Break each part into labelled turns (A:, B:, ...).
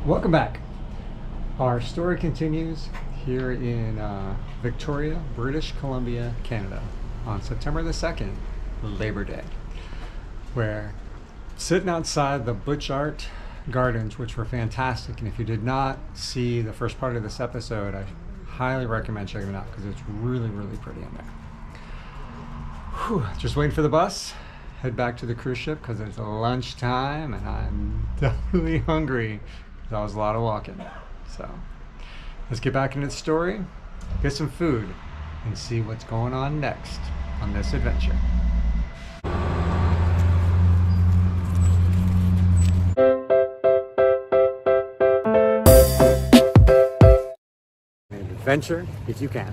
A: Welcome back. Our story continues here in Victoria, British Columbia, Canada on September the 2nd, Labor Day. We're sitting outside the Butch Art Gardens, which were fantastic. And if you did not see the first part of this episode, I highly recommend checking it out because it's really, really pretty in there. Whew, just waiting for the bus. Head back to the cruise ship because it's lunchtime and I'm definitely hungry. That was a lot of walking. So let's get back into the story, get some food, and see what's going on next on this adventure. An adventure if you can.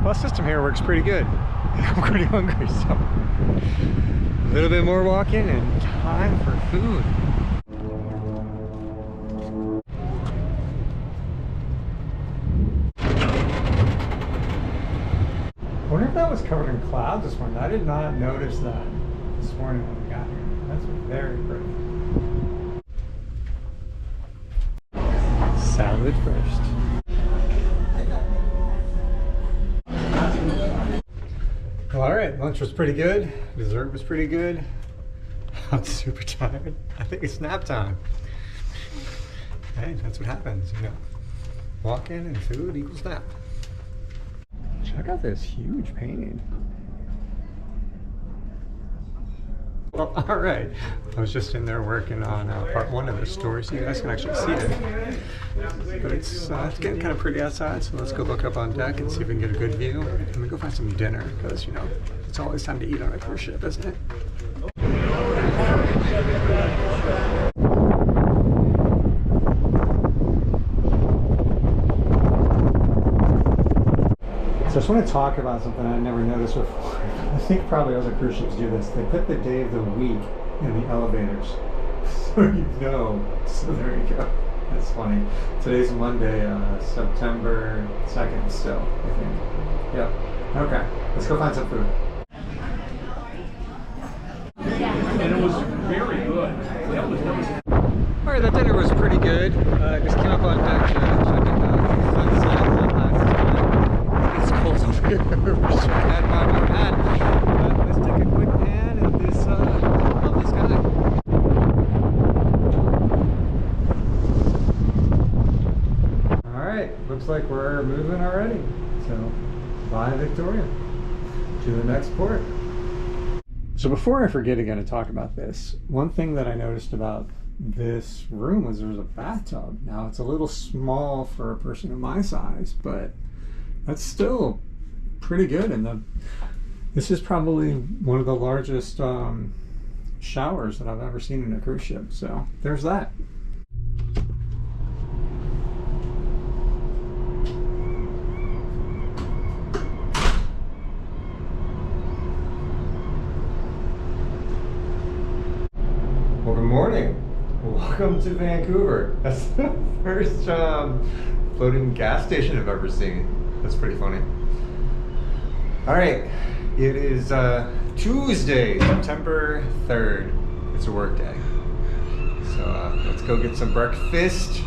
A: Bus system here works pretty good. I'm pretty hungry, so a little bit more walking and time for food. I wonder if that was covered in clouds this morning. I did not notice that this morning when we got here. That's very pretty. Salad first. Well, all right, lunch was pretty good. Dessert was pretty good. I'm super tired. I think it's nap time. Hey, that's what happens, you know. Walk in and food equals nap. Check out this huge painting. Well, all right. I was just in there working on part one of the story, so you guys can actually see it. But it's getting kind of pretty outside, so let's go look up on deck and see if we can get a good view. And we go find some dinner, because, you know, it's always time to eat on a cruise ship, isn't it? So I just want to talk about something I never noticed before. I think probably other cruise ships do this. They put the day of the week in the elevators. So you know. So there you go. That's funny. Today's Monday, September 2nd still, I think. Yep. Okay. Let's go find some food.
B: And it was very good.
A: Alright, that dinner was pretty good. I just came up on deck to check out the sunset one last time. It's cold over here. Wish I had my more hat. Let's take a quick pan at this lovely sky. Alright, looks like we're moving already. So, bye Victoria. To the next port. So before I forget again to talk about this, one thing that I noticed about this room was there was a bathtub. Now it's a little small for a person of my size, but that's still pretty good. And this is probably one of the largest showers that I've ever seen in a cruise ship. So there's that. Well, good morning. Welcome to Vancouver. That's the first floating gas station I've ever seen. That's pretty funny. All right, it is Tuesday, September 3rd. It's a work day. So let's go get some breakfast,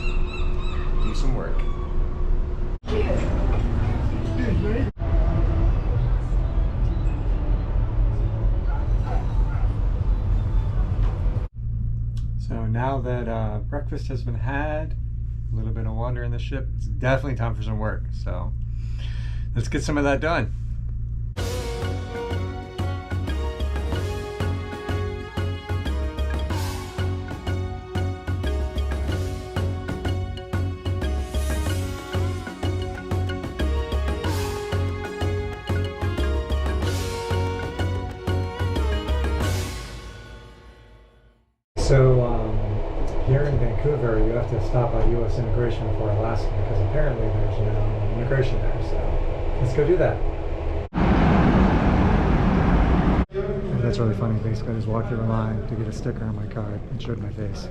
A: do some work. So now that breakfast has been had, a little bit of wander in the ship, it's definitely time for some work. So let's get some of that done. So here in Vancouver, you have to stop at U.S. immigration before Alaska because apparently there's no immigration there. So let's go do that. That's really funny. Basically, I just walked through the line to get a sticker on my card and showed my face.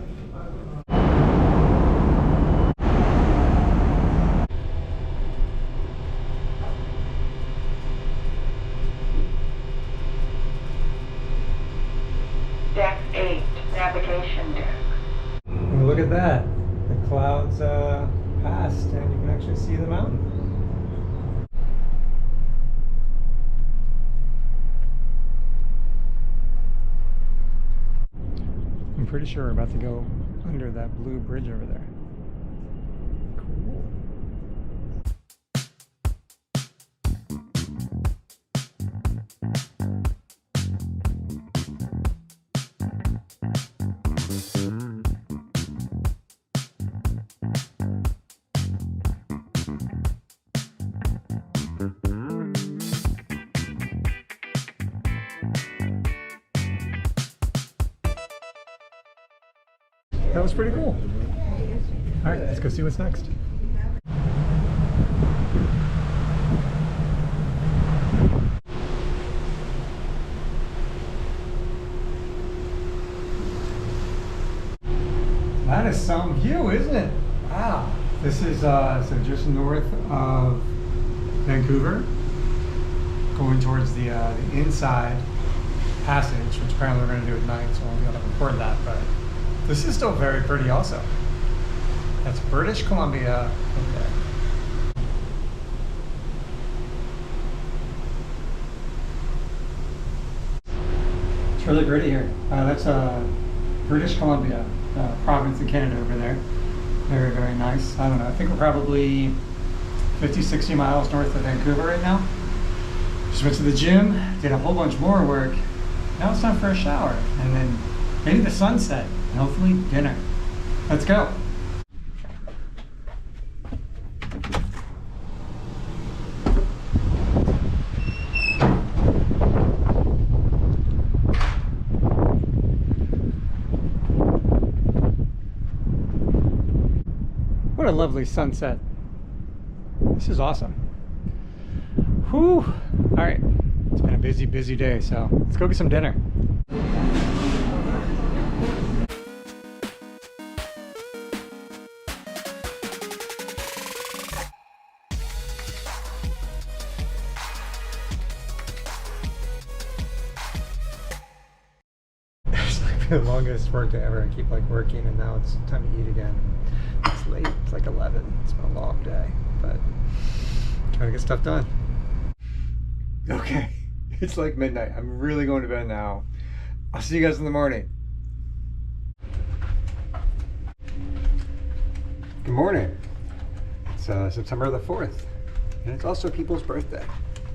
C: Deck 8, navigation deck.
A: Well, look at that. The clouds passed and you can actually see the mountain. I'm pretty sure we're about to go under that blue bridge over there. Cool. That was pretty cool. All right, let's go see what's next. That is some view, isn't it? Wow. This is so just north of Vancouver, going towards the inside passage, which apparently we're going to do at night, so I won't be able to record that, but this is still very pretty also. That's British Columbia over there. It's really pretty here. That's British Columbia province in Canada over there. Very, very nice. I don't know, I think we're probably 50, 60 miles north of Vancouver right now. Just went to the gym, did a whole bunch more work. Now it's time for a shower, and then maybe the sunset, and hopefully dinner. Let's go. What a lovely sunset. This is awesome. Whew. All right, it's been a busy, busy day, so let's go get some dinner. It's like the longest work day ever. I keep like working and now it's time to eat again. It's late, it's like 11. It's been a long day, but trying to get stuff done. Okay, it's like midnight. I'm really going to bed now. I'll see you guys in the morning. Good morning. It's September the 4th, and it's also people's birthday.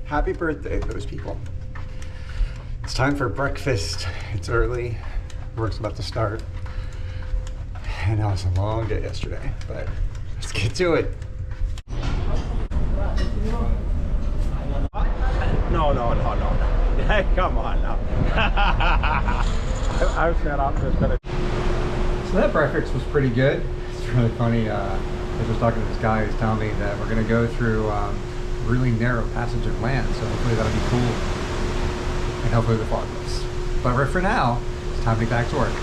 A: Happy birthday to those people. It's time for breakfast. It's early. Work's about to start. And that was a long day yesterday, but let's get to it.
B: No. Hey, come on now. I said I'm just gonna.
A: So that breakfast was pretty good. It's really funny. I was just talking to this guy who's telling me that we're going to go through a really narrow passage of land, so hopefully that'll be cool. And hopefully the fog lifts. But right for now, it's time to get back to work.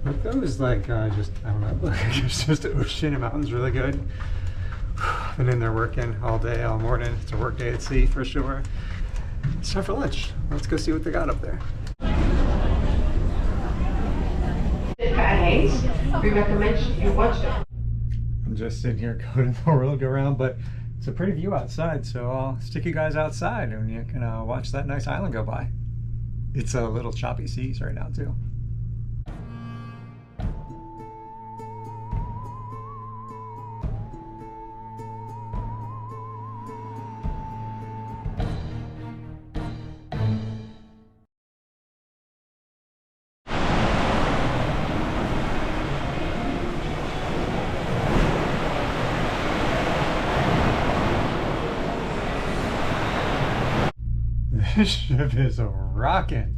A: Like those, like, just, I don't know, it's just the ocean and mountains really good. Been in there working all day, all morning. It's a work day at sea for sure. It's time for lunch. Let's go see what they got up there.
C: Sitka and Haines, we recommend you watch them.
A: I'm just sitting here going the world go around, but it's a pretty view outside, so I'll stick you guys outside and you can watch that nice island go by. It's a little choppy seas right now too. This ship is rocking.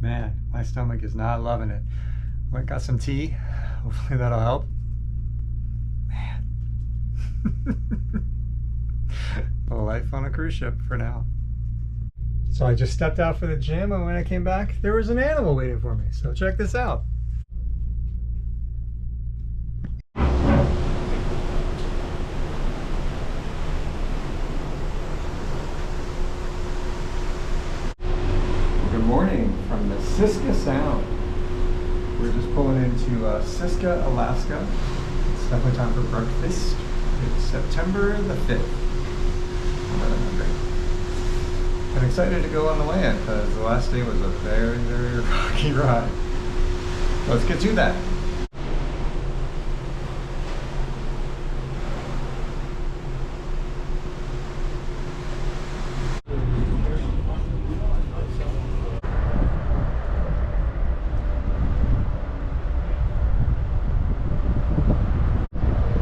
A: Man, my stomach is not loving it. Went got some tea. Hopefully that'll help. Man. A life on a cruise ship for now. So I just stepped out for the gym, and when I came back, there was an animal waiting for me. So check this out. Good morning from the Sitka Sound. We're just pulling into Sitka, Alaska. It's definitely time for breakfast. It's September the 5th. I'm really hungry. I'm excited to go on the land because the last day was a very, very rocky ride. Let's get to that.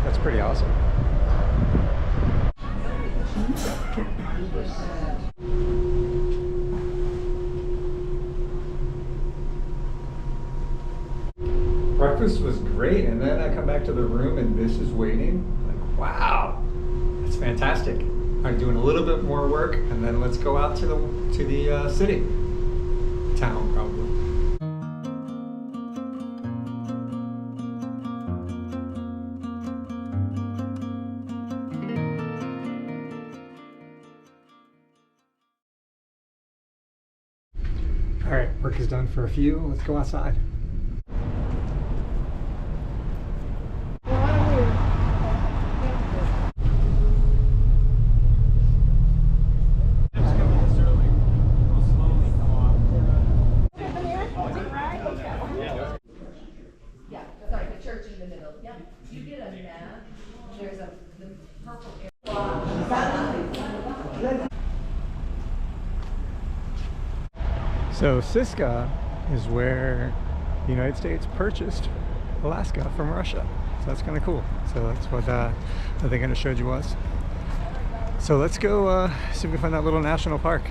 A: That's pretty awesome. Breakfast was great, and then I come back to the room and this is waiting. Like, wow, that's fantastic. I'm doing a little bit more work, and then let's go out to the city, town probably. All right, work is done for a few. Let's go outside. So Sitka is where the United States purchased Alaska from Russia. So that's kind of cool. So that's what I think I showed you was. So let's go see if we can find that little national park.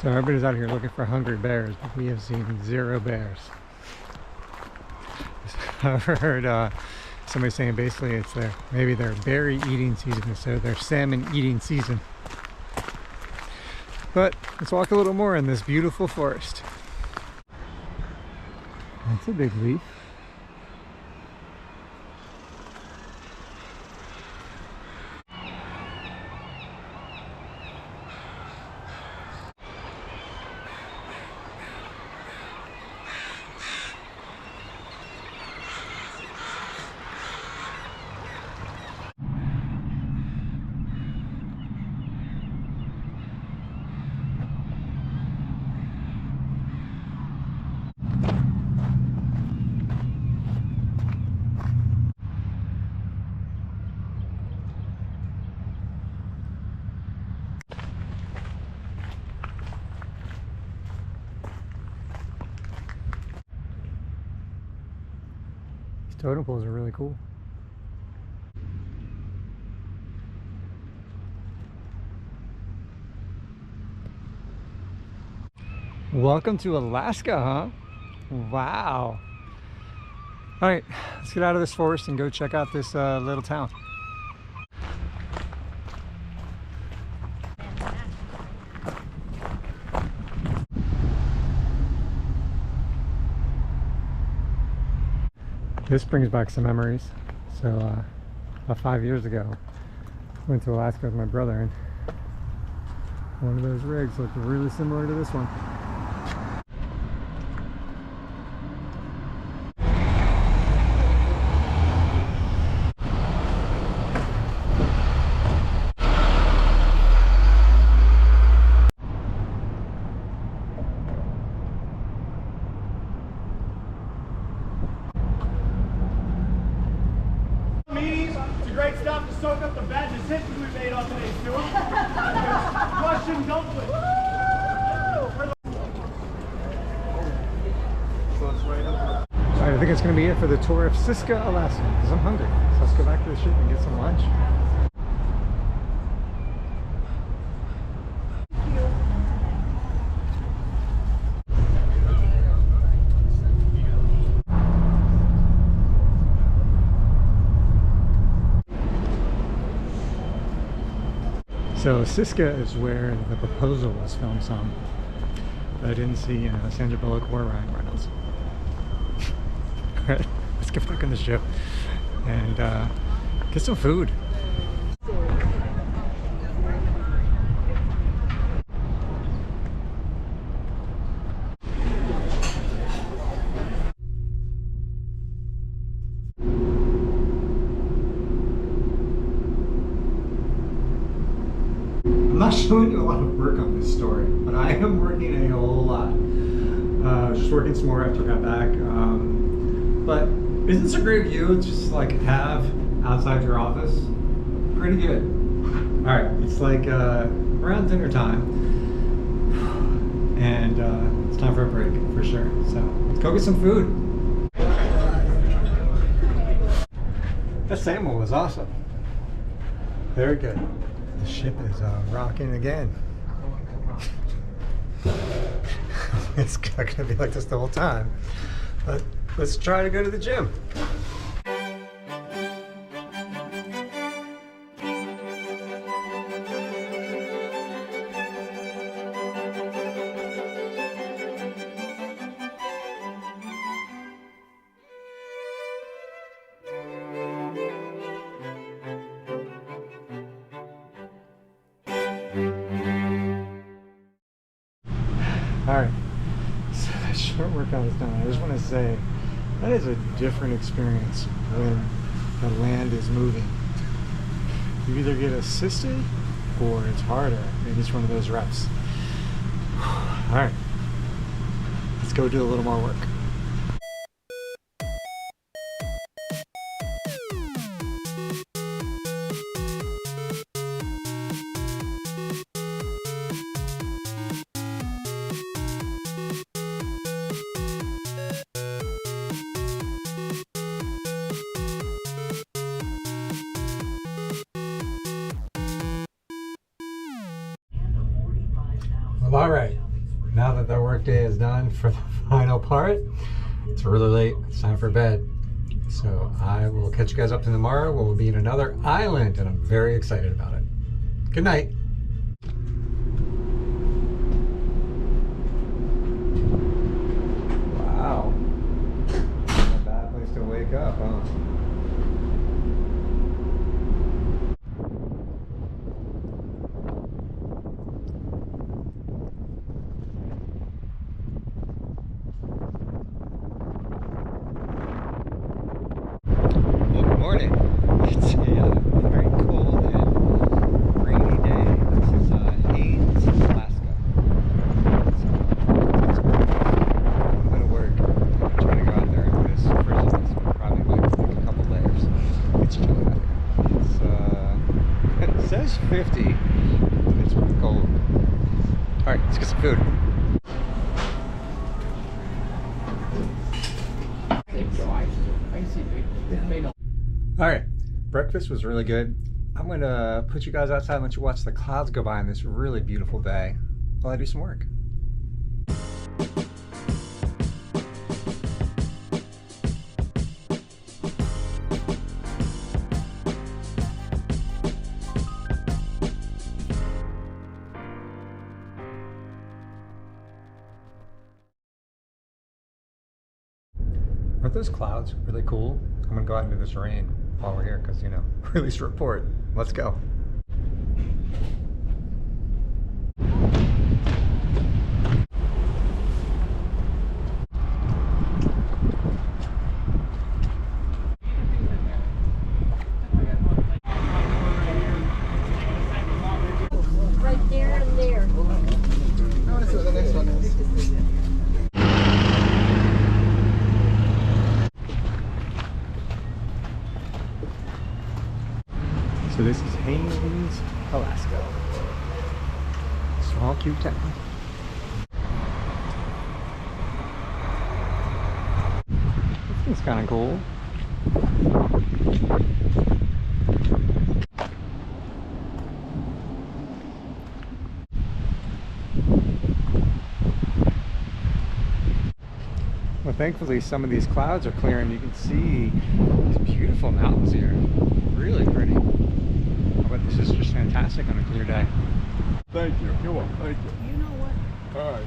A: So everybody's out here looking for hungry bears, but we have seen 0 bears. I've heard somebody saying basically it's maybe their berry eating season instead of their salmon eating season. But let's walk a little more in this beautiful forest. That's a big leaf. Totem poles are really cool. Welcome to Alaska, huh? Wow. All right, let's get out of this forest and go check out this little town. This brings back some memories. So about 5 years ago, I went to Alaska with my brother, and one of those rigs looked really similar to this one.
B: It's a great stuff to soak up the bad decisions we made on today's tour. Russian dumplings.
A: Alright, I think it's going to be it for the tour of Sitka, Alaska, because I'm hungry. So let's go back to the ship and get some lunch. So Sitka is where the Proposal was filmed some. But I didn't see Sandra Bullock or Ryan Reynolds. Alright, let's get back on the ship and get some food. I'm not showing you a lot of work on this story, but I am working a whole lot. I was just working some more after I got back. But isn't this a great view just like have outside your office? Pretty good. Alright, it's like around dinner time. And it's time for a break for sure. So let's go get some food. That salmon was awesome. Very good. The ship is rocking again. It's not going to be like this the whole time, but let's try to go to the gym. Alright, so that short workout is done. I just want to say, that is a different experience when the land is moving. You either get assisted or it's harder in each one of those reps. Alright, let's go do a little more work. Well, all right, now that the workday is done for the final part, it's really late, it's time for bed. So I will catch you guys up tomorrow when we'll be in another island, and I'm very excited about it. Good night. Wow, not a bad place to wake up, huh? Morning. It's a very cold and rainy day. This is Haines, Alaska. So it's great. A little bit of work. I'm trying to go out there and do this fridge. It's probably going to take a couple layers. It's chilly out here. It's it says 50. It's pretty cold. All right, let's get some food. All right, breakfast was really good. I'm gonna put you guys outside and let you watch the clouds go by on this really beautiful day while I do some work. Aren't those clouds really cool? I'm gonna go out into this rain while we're here because, you know, release report. Let's go.
D: Right there and there.
A: I want to see what the next one is. So this is Haines, Alaska. Small, cute town. This thing's kind of cool. Well, thankfully some of these clouds are clearing. You can see these beautiful mountains here. Really pretty. But this is just fantastic on a clear day.
B: Thank you. You're welcome. Thank you.
D: You know what?
B: All right.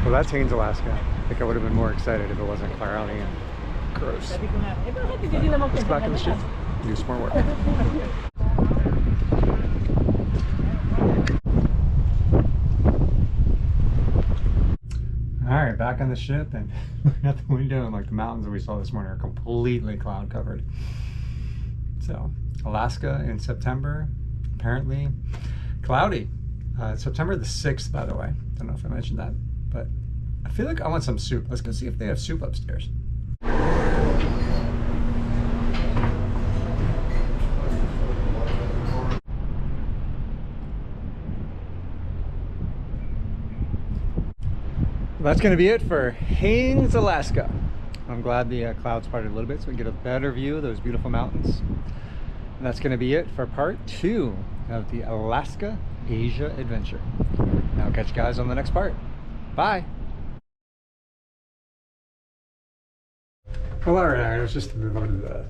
A: Well, that's Haines, Alaska. I think I would have been more excited if it wasn't cloudy and gross. Let's go back in the ship. Do some more work. Alright, back on the ship and looking out the window, and like the mountains that we saw this morning are completely cloud covered. So, Alaska in September, apparently cloudy. September the 6th, by the way. Don't know if I mentioned that, but I feel like I want some soup. Let's go see if they have soup upstairs. That's going to be it for Haines, Alaska. I'm glad the clouds parted a little bit so we can get a better view of those beautiful mountains. And that's going to be it for part 2 of the Alaska Asia adventure. And I'll catch you guys on the next part. Bye. Well, alright, I was just to move on to the